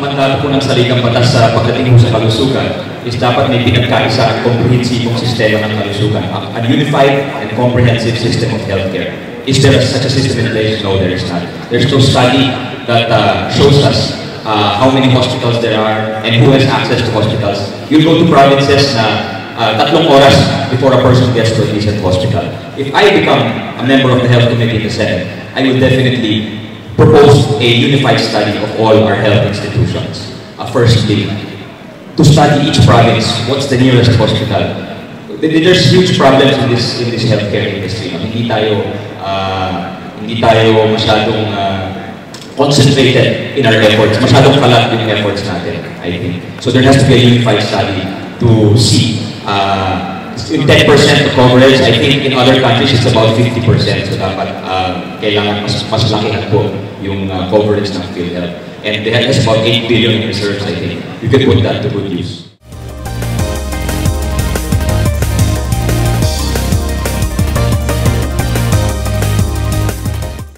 mandato po ng saligang batas sa pagdating sa kalusugan is dapat may pinagkaisa at komprehensibong sistema ng kalusugan. A unified and comprehensive system of healthcare. Is there such a system in place? No, there is not. There's no study that shows us how many hospitals there are and who has access to hospitals. You go to provinces na 3 oras before a person gets to a decent hospital. If I become a member of the Health Committee in the Senate, I will definitely propose a unified study of all our health institutions. Firstly, to study each province, what's the nearest hospital? There's huge problems in this healthcare industry. Hindi tayo masyadong concentrated in our efforts. Masyadong kalat yung efforts natin, I think. So there has to be a unified study to see. In 10% of coverage, I think in other countries it's about 50%. So dapat kailangan mas lakihan po yung coverage ng PhilHealth. And they have about 8 billion in reserves, I think. You can put that to good use.